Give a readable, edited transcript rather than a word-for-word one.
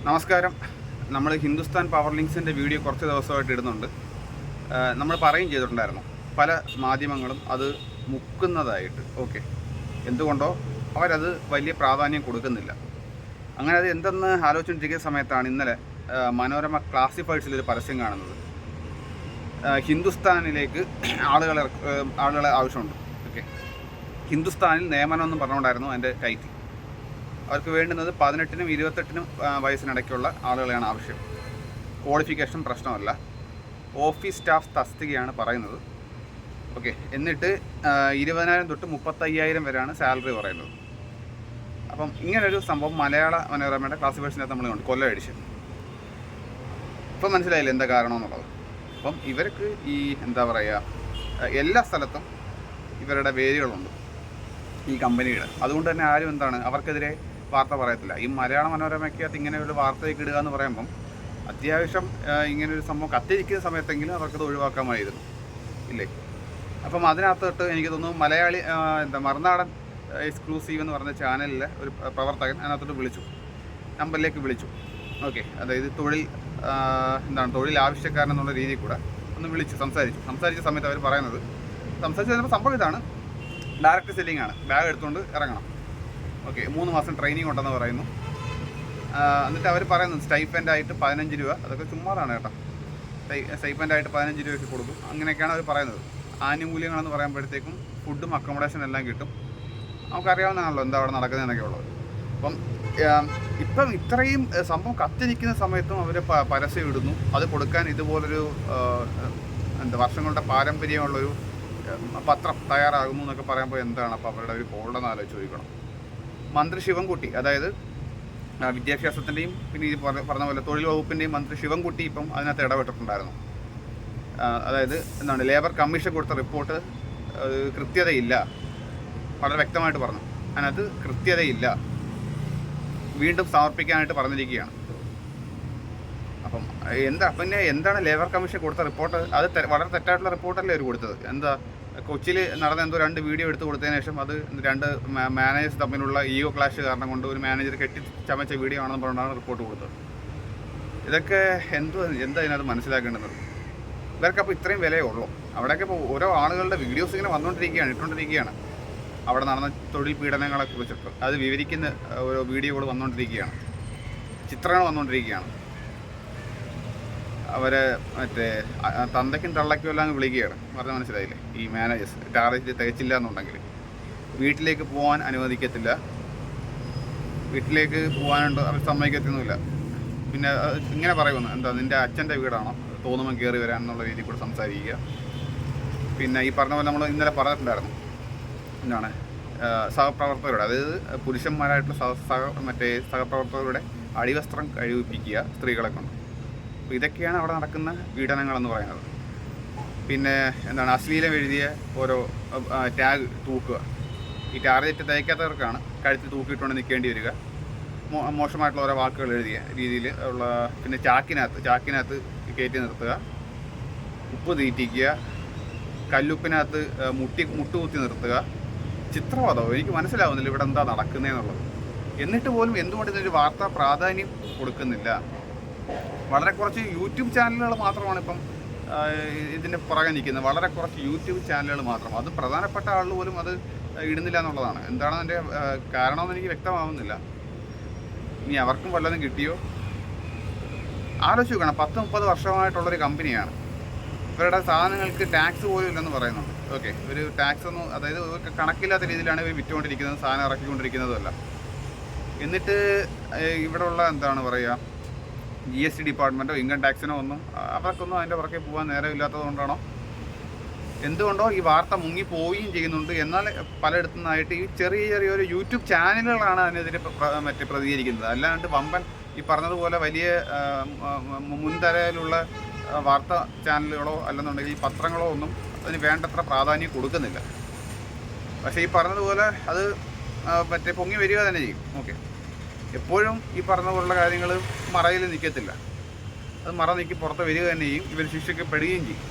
നമസ്കാരം. നമ്മൾ Hindustan power ലിങ്ക്സിൻ്റെ video കുറച്ച് ദിവസമായിട്ട് ഇടുന്നുണ്ട്. നമ്മൾ പറയുകയും ചെയ്തിട്ടുണ്ടായിരുന്നു പല മാധ്യമങ്ങളും അത് മുക്കുന്നതായിട്ട്. ഓക്കെ, എന്തുകൊണ്ടോ അവരത് വലിയ പ്രാധാന്യം കൊടുക്കുന്നില്ല. അങ്ങനെ അത് എന്തെന്ന് ആലോചിച്ചുകൊണ്ടിരിക്കുന്ന സമയത്താണ് ഇന്നലെ മനോരമ ക്ലാസിഫൈഡ്സിലൊരു പരസ്യം കാണുന്നത്. ഹിന്ദുസ്ഥാനിലേക്ക് ആളുകളെ ആവശ്യമുണ്ട്. ഓക്കെ, ഹിന്ദുസ്ഥാനിൽ നിയമനം എന്ന് പറഞ്ഞുകൊണ്ടായിരുന്നു അതിൻ്റെ ടൈറ്റിൽ. അവർക്ക് വേണ്ടുന്നത് 18-നും 28-നും വയസ്സിനിടയ്ക്കുള്ള ആളുകളെയാണ് ആവശ്യം. ക്വാളിഫിക്കേഷൻ പ്രശ്നമല്ല, ഓഫീസ് സ്റ്റാഫ് തസ്തികയാണ് പറയുന്നത്. ഓക്കെ, എന്നിട്ട് 20,000 തൊട്ട് 35,000 വരെയാണ് സാലറി പറയുന്നത്. അപ്പം ഇങ്ങനൊരു സംഭവം മലയാള മനോരമയുടെ ക്ലാസിഫിക്കേഷനകത്ത് നമ്മൾ കണ്ടു, കൊല്ലം എഡിഷൻ. ഇപ്പം മനസ്സിലായില്ല എന്താ കാരണമെന്നുള്ളത്. അപ്പം ഇവർക്ക് ഈ എന്താ പറയുക, എല്ലാ സ്ഥലത്തും ഇവരുടെ വേരുകളുണ്ട് ഈ കമ്പനിയുടെ. അതുകൊണ്ട് തന്നെ ആരും അവർക്കെതിരെ വാർത്ത പറയത്തില്ല. ഈ മലയാള മനോരമയ്ക്കകത്ത് ഇങ്ങനെ ഒരു വാർത്തയൊക്കെ ഇടുക എന്ന് പറയുമ്പം അത്യാവശ്യം ഇങ്ങനൊരു സംഭവം കത്തിരിക്കുന്ന സമയത്തെങ്കിലും അവർക്കത് ഒഴിവാക്കാമായിരുന്നു, ഇല്ലേ? അപ്പം അതിനകത്തോട്ട് എനിക്ക് തോന്നുന്നു മലയാളി മറുനാടൻ എക്സ്ക്ലൂസീവ് എന്ന് പറഞ്ഞ ചാനലിലെ ഒരു പ്രവർത്തകൻ അതിനകത്തോട്ട് വിളിച്ചു, നമ്പറിലേക്ക് വിളിച്ചു. ഓക്കെ, അതായത് തൊഴിൽ ആവശ്യക്കാരൻ എന്നുള്ള രീതിയിൽ കൂടെ ഒന്ന് വിളിച്ചു സംസാരിച്ച സമയത്ത് അവർ പറയുന്നത്, സംസാരിച്ച സംഭവം ഇതാണ്: ഡയറക്റ്റ് സെല്ലിംഗ് ആണ്, ബാഗ് എടുത്തുകൊണ്ട് ഇറങ്ങണം. ഓക്കെ, 3 മാസം ട്രെയിനിങ് ഉണ്ടെന്ന് പറയുന്നു. എന്നിട്ട് അവർ പറയുന്നത് സ്റ്റൈപ്പൻ്റായിട്ട് 15 രൂപ, അതൊക്കെ ചുമ്മാതാണ് കേട്ടോ. സ്റ്റൈപ്പൻ്റായിട്ട് 15 രൂപയ്ക്ക് കൊടുക്കും, അങ്ങനെയൊക്കെയാണ് അവർ പറയുന്നത്. ആനുകൂല്യങ്ങളെന്ന് പറയുമ്പോഴത്തേക്കും ഫുഡും അക്കോമഡേഷൻ എല്ലാം കിട്ടും. നമുക്കറിയാവുന്നതാണല്ലോ എന്താ അവിടെ നടക്കുന്നതെന്നൊക്കെ ഉള്ളത്. ഇപ്പം ഇത്രയും സംഭവം കത്തിരിക്കുന്ന സമയത്തും അവർ പരസ്യം ഇടുന്നു. അത് കൊടുക്കാൻ ഇതുപോലൊരു വർഷങ്ങളുടെ പാരമ്പര്യമുള്ളൊരു പത്രം തയ്യാറാകുന്നു എന്നൊക്കെ പറയുമ്പോൾ എന്താണ് അപ്പോൾ അവരുടെ ഒരു കോളെന്ന് ആലോചിച്ച് ചോദിക്കണം. മന്ത്രി ശിവൻകുട്ടി, അതായത് വിദ്യാഭ്യാസത്തിൻ്റെയും പിന്നെ ഈ പറഞ്ഞ പോലെ തൊഴിൽ വകുപ്പിൻ്റെയും മന്ത്രി ശിവൻകുട്ടി ഇപ്പം അതിനകത്ത് ഇടപെട്ടിട്ടുണ്ടായിരുന്നു. അതായത് ലേബർ കമ്മീഷൻ കൊടുത്ത റിപ്പോർട്ട് കൃത്യതയില്ല, വളരെ വ്യക്തമായിട്ട് പറഞ്ഞു. അതിനകത്ത് കൃത്യതയില്ല, വീണ്ടും സമർപ്പിക്കാനായിട്ട് പറഞ്ഞിരിക്കുകയാണ്. അപ്പം എന്താണ് ലേബർ കമ്മീഷൻ കൊടുത്ത റിപ്പോർട്ട്? അത് വളരെ തെറ്റായിട്ടുള്ള റിപ്പോർട്ടല്ലേ അവർ കൊടുത്തത്. കൊച്ചിയിൽ നടന്ന 2 വീഡിയോ എടുത്ത് കൊടുത്തതിന് ശേഷം അത് 2 മാനേജേഴ്സ് തമ്മിലുള്ള ഈഗോ ക്ലാഷ് കാരണം കൊണ്ട് ഒരു മാനേജർ ചമച്ച വീഡിയോ ആണെന്ന് പറഞ്ഞാണ് റിപ്പോർട്ട് കൊടുത്തത്. ഇതൊക്കെ എന്താ ഇതിനകത്ത് മനസ്സിലാക്കേണ്ടത്? ഇവർക്കപ്പോൾ ഇത്രയും വിലയേ ഉള്ളൂ. അവിടെയൊക്കെ ഇപ്പോൾ ഓരോ ആളുകളുടെ വീഡിയോസ് ഇങ്ങനെ ഇട്ടുകൊണ്ടിരിക്കുകയാണ്. അവിടെ നടന്ന തൊഴിൽ പീഡനങ്ങളെ കുറിച്ചിട്ട് അത് വിവരിക്കുന്ന ഓരോ വീഡിയോകൾ വന്നുകൊണ്ടിരിക്കുകയാണ്, ചിത്രങ്ങൾ വന്നുകൊണ്ടിരിക്കുകയാണ്. അവരെ തന്തയ്ക്കും തള്ളയ്ക്കും എല്ലാം വിളിക്കുകയാണ്, പറഞ്ഞാൽ മനസ്സിലായില്ലേ? ഈ മാനേജേഴ്സ് ടാർഗറ്റ് തികച്ചില്ല എന്നുണ്ടെങ്കിൽ വീട്ടിലേക്ക് പോകാൻ അനുവദിക്കത്തില്ല, വീട്ടിലേക്ക് പോകാനുണ്ട് അവർ സമ്മതിക്കത്തൊന്നുമില്ല. പിന്നെ ഇങ്ങനെ പറയുന്നു, നിൻ്റെ അച്ഛൻ്റെ വീടാണോ, തോന്നുമ്പോൾ കയറി വരാൻ എന്നുള്ള രീതിയിൽ കൂടെ സംസാരിക്കുക. പിന്നെ ഈ പറഞ്ഞ പോലെ നമ്മൾ ഇന്നലെ പറഞ്ഞിട്ടുണ്ടായിരുന്നു, സഹപ്രവർത്തകരുടെ, അതായത് പുരുഷന്മാരായിട്ടുള്ള സഹപ്രവർത്തകരുടെ അടിവസ്ത്രം കഴിവിപ്പിക്കുക സ്ത്രീകളെ കൊണ്ട്. അപ്പോൾ ഇതൊക്കെയാണ് അവിടെ നടക്കുന്ന പീഡനങ്ങളെന്ന് പറയുന്നത്. പിന്നെ അശ്ലീലം എഴുതിയ ഓരോ ടാഗ് തൂക്കുക. ഈ ടാർഗറ്റ് തയ്ക്കാത്തവർക്കാണ് കഴുത്തിൽ തൂക്കിയിട്ടുകൊണ്ട് നിൽക്കേണ്ടി വരിക. മോശമായിട്ടുള്ള ഓരോ വാക്കുകൾ എഴുതിയ രീതിയിൽ ഉള്ള. പിന്നെ ചാക്കിനകത്ത് കയറ്റി നിർത്തുക, ഉപ്പ് തീറ്റിക്കുക, കല്ലുപ്പിനകത്ത് മുട്ടുകുത്തി നിർത്തുക. ചിത്രവാദമോ? എനിക്ക് മനസ്സിലാവുന്നില്ല ഇവിടെ എന്താ നടക്കുന്നതെന്നുള്ളത്. എന്നിട്ട് പോലും എന്തുകൊണ്ട് ഇതിനൊരു വാർത്താ പ്രാധാന്യം കൊടുക്കുന്നില്ല? വളരെ കുറച്ച് യൂട്യൂബ് ചാനലുകൾ മാത്രമാണ് ഇപ്പം ഇതിൻ്റെ പുറകെ നിൽക്കുന്നത്. വളരെ കുറച്ച് യൂട്യൂബ് ചാനലുകൾ മാത്രം, അത് പ്രധാനപ്പെട്ട ആളുകൾ പോലും അത് ഇടുന്നില്ല എന്നുള്ളതാണ്. എന്താണ് അതിൻ്റെ കാരണമെന്ന് എനിക്ക് വ്യക്തമാവുന്നില്ല. ഇനി അവർക്കും വല്ലതും കിട്ടിയോ? ആലോചിച്ച് നോക്കണം. 10-30 വർഷമായിട്ടുള്ളൊരു കമ്പനിയാണ്. ഇവരുടെ സാധനങ്ങൾക്ക് ടാക്സ് പോലും ഇല്ലെന്ന് പറയുന്നുണ്ട്. ഓക്കെ, ഒരു ടാക്സ് ഒന്നും, അതായത് കണക്കില്ലാത്ത രീതിയിലാണ് ഇവർ വിറ്റുകൊണ്ടിരിക്കുന്നത്, സാധനം ഇറക്കിക്കൊണ്ടിരിക്കുന്നതുമല്ല. എന്നിട്ട് ഇവിടെയുള്ള GST ഡിപ്പാർട്ട്മെൻറ്റോ ഇൻകം ടാക്സിനോ അവർക്കൊന്നും അതിൻ്റെ പുറകെ പോകാൻ നേരമില്ലാത്തത് കൊണ്ടാണോ എന്തുകൊണ്ടോ ഈ വാർത്ത മുങ്ങിപ്പോവുകയും ചെയ്യുന്നുണ്ട്. എന്നാൽ പലയിടത്തു നിന്നായിട്ട് ഈ ചെറിയൊരു യൂട്യൂബ് ചാനലുകളാണ് അതിനെതിരെ പ്രതികരിക്കുന്നത്. അല്ലാണ്ട് വമ്പൻ ഈ പറഞ്ഞതുപോലെ വലിയ മുൻതരയിലുള്ള വാർത്താ ചാനലുകളോ അല്ലെന്നുണ്ടെങ്കിൽ പത്രങ്ങളോ ഒന്നും അതിന് വേണ്ടത്ര പ്രാധാന്യം കൊടുക്കുന്നില്ല. പക്ഷേ ഈ പറഞ്ഞതുപോലെ അത് പൊങ്ങി വരിക തന്നെ ചെയ്യും. ഓക്കെ, എപ്പോഴും ഈ പറഞ്ഞ പോലുള്ള കാര്യങ്ങൾ മറയിൽ നിൽക്കത്തില്ല. അത് മറ നീക്കി പുറത്ത് വരിക തന്നെ ചെയ്യും. ഇവർ ശിക്ഷിക്കപ്പെടുകയും ചെയ്യും.